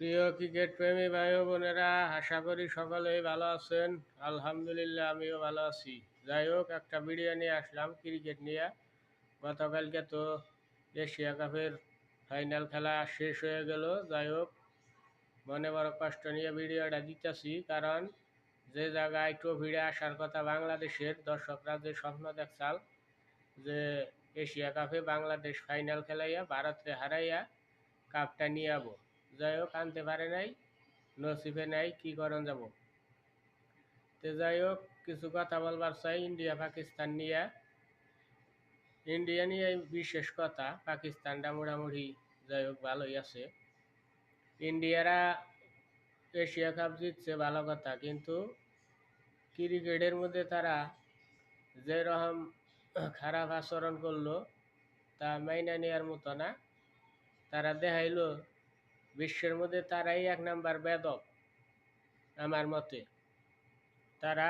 প্রিয় ক্রিকেট প্রেমী ভাই ও বোনেরা, আশা করি সকলেই ভালো আছেন। আলহামদুলিল্লাহ, আমিও ভালো আছি। যাই হোক, একটা ভিডিও নিয়ে আসলাম ক্রিকেট নিয়ে। গতকালকে তো এশিয়া কাপের ফাইনাল খেলা শেষ হয়ে গেল। যাই হোক, মনে বড় কষ্ট নিয়ে ভিডিওটা দিতেছি, কারণ যে জায়গায় ট্রফিটা আসার কথা বাংলাদেশের, দর্শকরা যে স্বপ্ন দেখছাল যে এশিয়া কাপে বাংলাদেশ ফাইনাল খেলাইয়া ভারতকে হারাইয়া কাপটা নিয়ে যাবো। যাই হোক, আনতে পারে নাই, নসিবে নাই, কি করণ যাব। তো যাই হোক, কিছু কথা বলবার চাই ইন্ডিয়া পাকিস্তান নিয়ে। ইন্ডিয়া নিয়ে বিশেষ কথা, পাকিস্তানটা মোটামুটি যাই হোক ভালোই আছে। ইন্ডিয়ারা এশিয়া কাপ জিতছে ভালো কথা, কিন্তু ক্রিকেটের মধ্যে তারা যেরকম খারাপ আচরণ করলো তা মাইনা নেওয়ার মতো না। তারা দেখাইলো বিশ্বের মধ্যে তারাই এক নাম্বার বেদক আমার মতে। তারা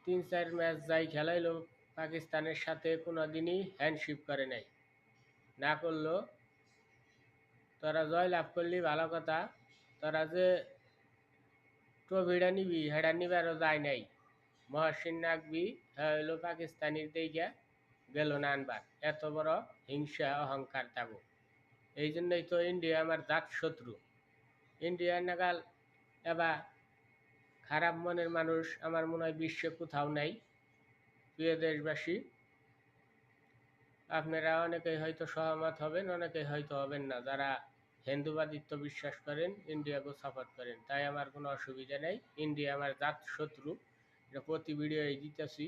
3-4 ম্যাচ যাই খেলাইলো পাকিস্তানের সাথে কোনোদিনই হ্যান্ডশিপ করে নাই। না করলেও তারা জয় লাভ করলি ভালো কথা, তারা যে ট্রফিটা নিবি হেটা নিবারও যায় নাই। মহসিন নাকবি হইলো পাকিস্তানির দিকে গেল না আনবার, এত বড় হিংসা অহংকার থাকো। এই জন্যই তো ইন্ডিয়া আমার জাত শত্রু। ইন্ডিয়া নাগাল এবার খারাপ মনের মানুষ আমার মনে হয় বিশ্বে কোথাও নাই। প্রিয় দেশবাসী, আপনারা অনেকেই হয়তো সহমত হবেন, অনেকেই হয়তো হবেন না। যারা হিন্দুবাদিত্ব বিশ্বাস করেন, ইন্ডিয়াকে সাপোর্ট করেন, তাই আমার কোনো অসুবিধা নেই। ইন্ডিয়া আমার জাত শত্রু, এটা প্রতি ভিডিও দিতেছি।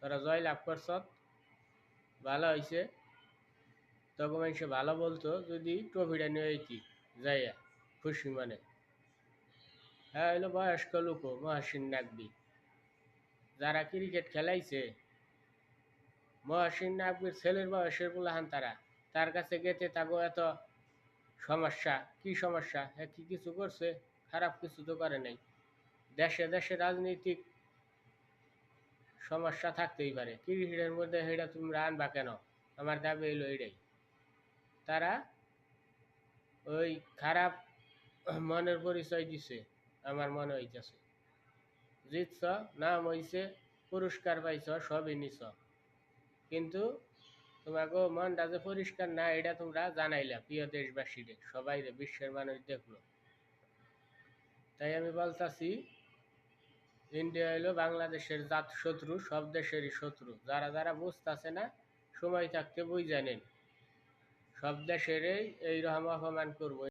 তারা জয় লাভ করছ, ভালো হয়েছে। তখন মানুষে ভালো বলতো যদি ট্রফিটা নিয়ে কি যাইয়া খুশি মনে। হ্যাঁ, হইলো বয়স্ক লোক মহাসিন নাকবি যারা ক্রিকেট খেলাইছে। মহসিন নাকবির ছেলের বয়সের পোলাহান তারা, তার কাছে গেতে তাগো এত সমস্যা। কি সমস্যা? হ্যাঁ, কি কিছু করছে? খারাপ কিছু তো করে নাই। দেশে দেশে রাজনৈতিক সমস্যা থাকতেই পারে, ক্রিকেটের মধ্যে সেটা তোমরা আনবা কেন? আমার দাবি হইলো এটাই। তারা ওই খারাপ মনের পরিচয় দিছে আমার মনে হইতেছে। জিতছ, নাম হইছে, পুরস্কার পাইছ, সবই নিছ, কিন্তু তোমাকে মনটা যে পরিষ্কার না এটা তোমরা জানাইলা প্রিয় দেশবাসীদের সবাই, বিশ্বের মানুষ দেখলো। তাই আমি বলতাছি, ইন্ডিয়া হইলো বাংলাদেশের জাত শত্রু, সব দেশেরই শত্রু। যারা যারা বুঝতেছে না, সময় থাকতে বুঝ জানেন, সব দেশেরই এইরকম অপমান করবো।